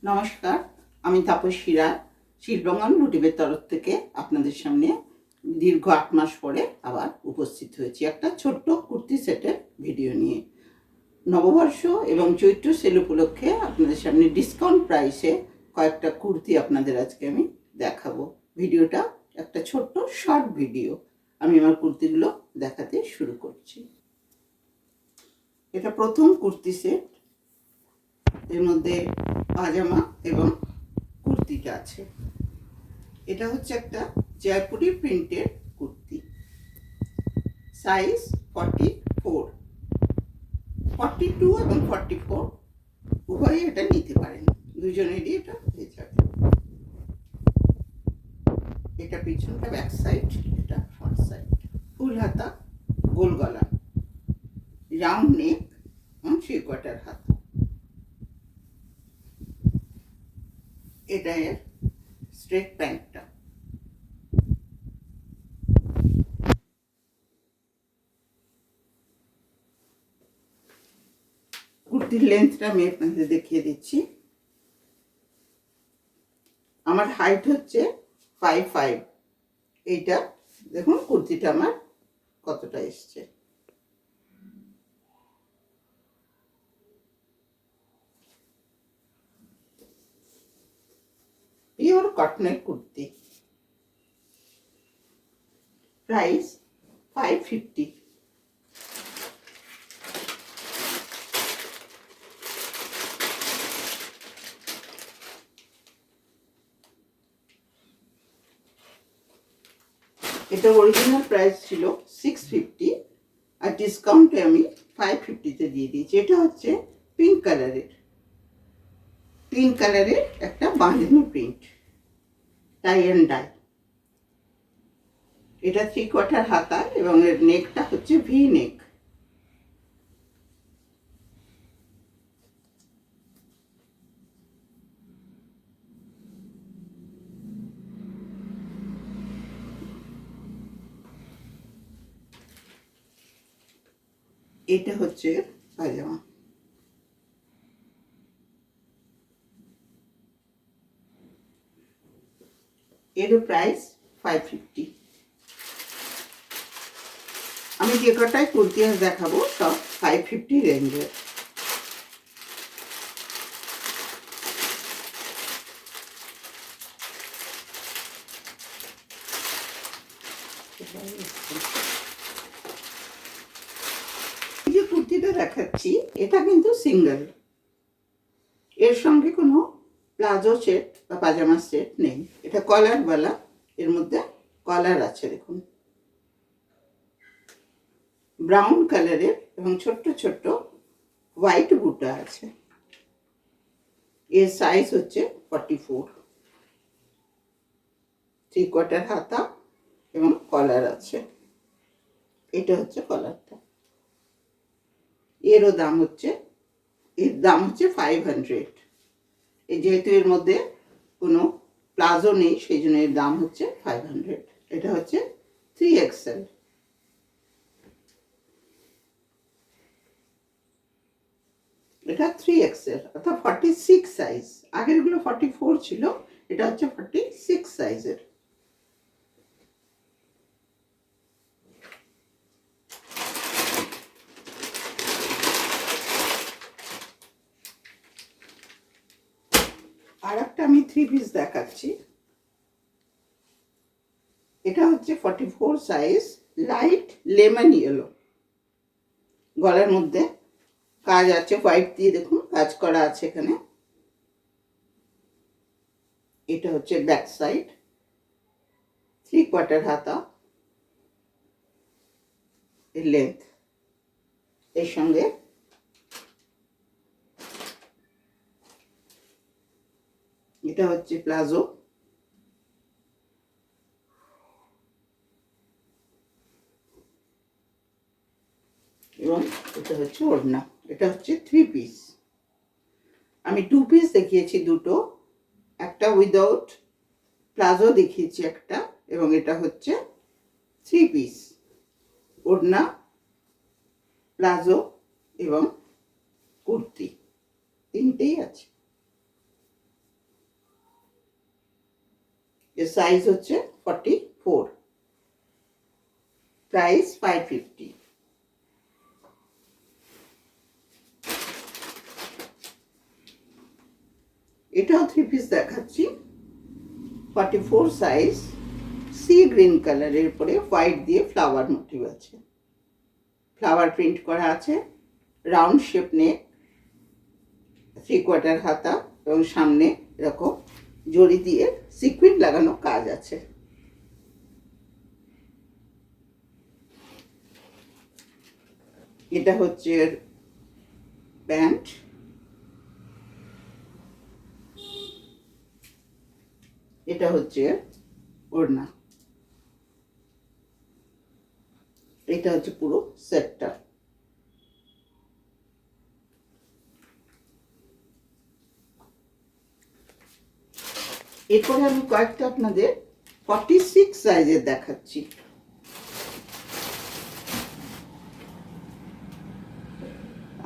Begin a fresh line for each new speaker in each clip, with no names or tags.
নমস্কার, আমি তাপসী রায় শিল্পঙ্গন বুটিকের তরফ থেকে আপনাদের সামনে দীর্ঘ ৮ মাস পরে আবার উপস্থিত হয়েছি একটা ছোট্ট কুর্তি সেটের ভিডিও নিয়ে। নববর্ষ এবং চৈত্র সেল উপলক্ষে আপনাদের সামনে ডিসকাউন্ট প্রাইসে কয়েকটা কুর্তি আপনাদের আজকে আমি দেখাবো। ভিডিওটা একটা ছোট্ট শর্ট ভিডিও। আমি আমার কুর্তিগুলো দেখাতে শুরু করছি। এটা প্রথম কুর্তি সেট, এর মধ্যে পাজামা এবং কুর্তিটা আছে। এটা হচ্ছে একটা জয়পুরি প্রিন্টের কুর্তি, সাইজ 44, 42 এবং 44 উভয়ই এটা নিতে পারেন, দুজনেরই এটা হয়ে যাবে। এটা পিছনটা ব্যাক সাইড, এটা ফ্রন্ট সাইড। ফুল হাতা, গোল গলা, রাউন্ড নেক এবং 3/4 হাতা। এটা এর স্ট্রেট প্যান্টটা। কুর্তির লেন্থটা আমি আপনাদের দেখিয়ে দিচ্ছি। আমার হাইট হচ্ছে 5'5". এইটা দেখুন কুর্তিটা আমার কতটা এসছে। পিওর কটনের কুর্তি, প্রাইস 550। এটা অরিজিনাল প্রাইস ছিল 650, আর ডিসকাউন্টে আমি 550-তে দিয়ে দিয়েছি। এটা হচ্ছে পিঙ্ক কালারের একটা বাঁধানো প্রিন্ট, টাই অ্যান্ড ডাই। এটা 3/4 হাতা এবং এর নেকটা হচ্ছে ভি নেক। এটা হচ্ছে পাজামা। এরও প্রাইস 550। আমি যে কটায় কুর্তি আজ দেখাবো সব 550 রেঞ্জের। এই যে কুর্তিটা দেখাচ্ছি এটা কিন্তু সিঙ্গেল, এর সঙ্গে কোনো প্লাজো সেট বা পাজামা সেট নেই। এটা কলারওয়ালা, এর মধ্যে কলার আছে দেখুন, ব্রাউন কালারের এবং ছোট্ট ছোট্ট হোয়াইট বুটা আছে। এর সাইজ হচ্ছে 44, 3/4 হাতা এবং কলার আছে। এটা হচ্ছে কলারটা। এর দাম হচ্ছে 500। যেহেতু এর মধ্যে কোনো প্লাজো নেই সেই জন্য এর দাম হচ্ছে 500। এটা হচ্ছে 3XL। এটা 3XL অর্থাৎ 46 সাইজ। আগেরগুলো 44 ছিল, এটা হচ্ছে 46 সাইজের। আর একটা আমি 3 পিস দেখাচ্ছি। এটা হচ্ছে 44 সাইজ, লাইট লেমন ইয়েলো। গলার মধ্যে কাজ আছে হোয়াইট দিয়ে, দেখুন কাজ করা আছে এখানে। এটা হচ্ছে ব্যাক সাইড, 3/4 হাতা এর লেন্থ। এর সঙ্গে এটা হচ্ছে প্লাজো, এবং এটা হচ্ছে ওড়না। এটা হচ্ছে 3 পিস। আমি 2 পিস দেখিয়েছি দুটো, একটা উইদাউট প্লাজো দেখিয়েছি একটা, এবং এটা হচ্ছে 3 পিস, ওড়না, প্লাজো এবং কুর্তি তিনটেই আছে। এর সাইজ হচ্ছে 44, প্রাইস 550। এটাও 3 পিস দেখাচ্ছি, 44 সাইজ, সি গ্রিন কালারের উপরে হোয়াইট দিয়ে ফ্লাওয়ার মোটিভ আছে, ফ্লাওয়ার প্রিন্ট করা আছে, রাউন্ড শেপ নেক, 3/4 হাতা এবং সামনে এরকম জড়ি দিয়ে সিকুইন লাগানো কাজ আছে। এটা হচ্ছে প্যান্ট, এটা হচ্ছে ওড়না, এটা হচ্ছে পুরো সেটটা। এরপরে আমি কয়েকটা আপনাদের 46 সাইজের দেখাচ্ছি।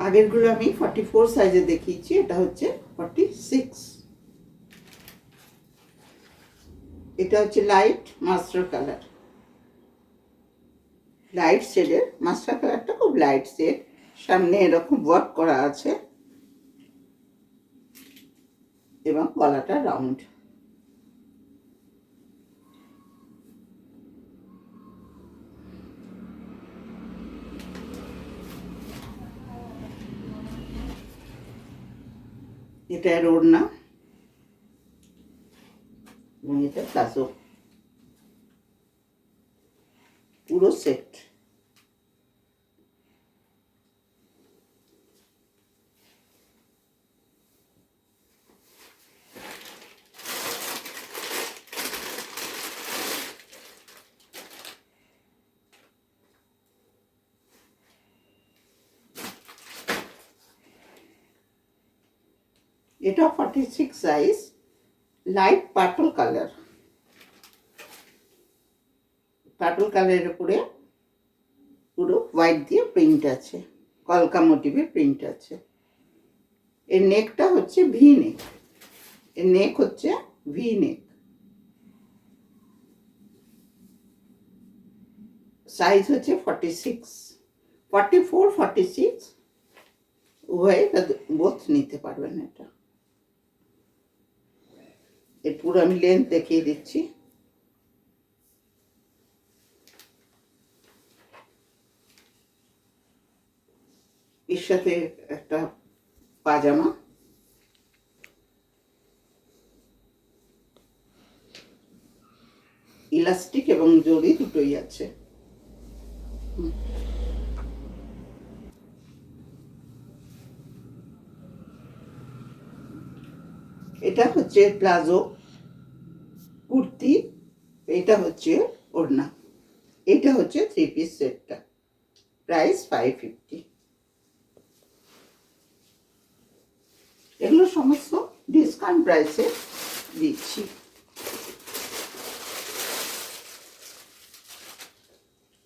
আগেরগুলো আমি 44 সাইজে দেখিয়েছি, এটা হচ্ছে 46। এটা হচ্ছে লাইট মাস্টার কালার, লাইট শেডের মাস্টার কালারটা খুব লাইট শেড, সামনে এরকম ওয়ার্ক করা আছে এবং গলাটা রাউন্ড। এটা এর ওড়না এবং এটা প্লাজো, পুরো সেট। এটা 46 size, light purple colour, purple কালারের উপরে পুরো হোয়াইট দিয়ে প্রিন্ট আছে, কলকা মোটিভের প্রিন্ট আছে। এর নেকটা হচ্ছে ভি নেক, এর নেক হচ্ছে ভি নেক, সাইজ হচ্ছে 46, 44, 46 উভয়ে বোথ নিতে পারবেন। এটা এর পুরো আমি লেন্থ দেখিয়ে দিচ্ছি। এর সাথে একটা পাজামা, ইলাস্টিক এবং জড়ি দুটোই আছে। এটা হচ্ছে প্লাজো কুর্তি, এটা হচ্ছে ওড়না, এটা হচ্ছে 3 পিস সেটটা, প্রাইস 550। এগুলো সমস্ত ডিসকাউন্ট প্রাইসে দিচ্ছি।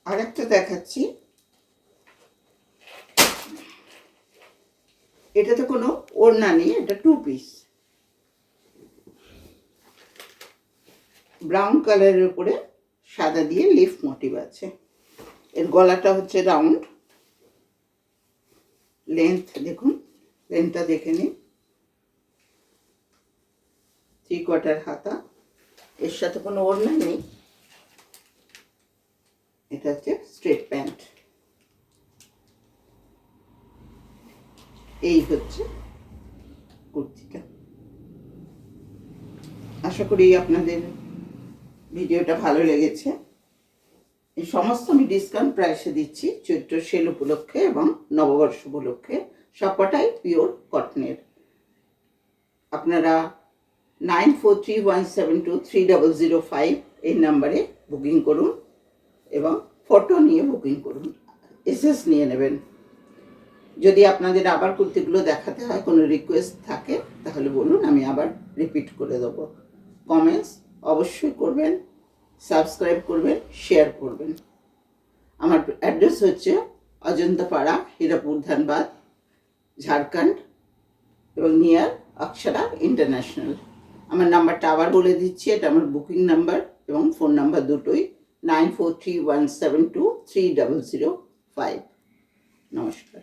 আর একটা দেখাচ্ছি, এটাতে কোনো ওড়না নেই, এটা 2 পিস, ব্রাউন কালারের উপরে সাদা দিয়ে লিফ মোটিভ আছে। এর গলাটা হচ্ছে রাউন্ড, লেন্থ দেখুন, লেন্থটা দেখে নিন, 3/4 হাতা, এর সাথে কোনো ওড়না নেই। এটা হচ্ছে স্ট্রেট প্যান্ট। এই হচ্ছে কুর্তিটা। আশা করি আপনাদের ভিডিওটা ভালো লেগেছে। এই সমস্ত আমি ডিসকাউন্ট প্রাইসে দিচ্ছি চৈত্র সেল উপলক্ষে এবং নববর্ষ উপলক্ষে, সবকটাই পিওর কটনের। আপনারা 9431723005 এই নাম্বারে বুকিং করুন এবং ফটো নিয়ে বুকিং করুন, এসএস নিয়ে নেবেন। যদি আপনাদের আবার কুর্তিগুলো দেখাতে হয়, কোনো রিকোয়েস্ট থাকে তাহলে বলুন, আমি আবার রিপিট করে দেবো। কমেন্টস অবশ্যই করবেন, সাবস্ক্রাইব করবেন, শেয়ার করবেন। আমার অ্যাড্রেস হচ্ছে অজন্তাপাড়া, হীরাপুর, ধানবাদ, ঝাড়খণ্ড এবং নিয়ার অক্ষরা ইন্টারন্যাশনাল। আমার নাম্বারটা আবার বলে দিচ্ছি, এটা আমার বুকিং নাম্বার এবং ফোন নাম্বার দুটোই 9431723005। নমস্কার।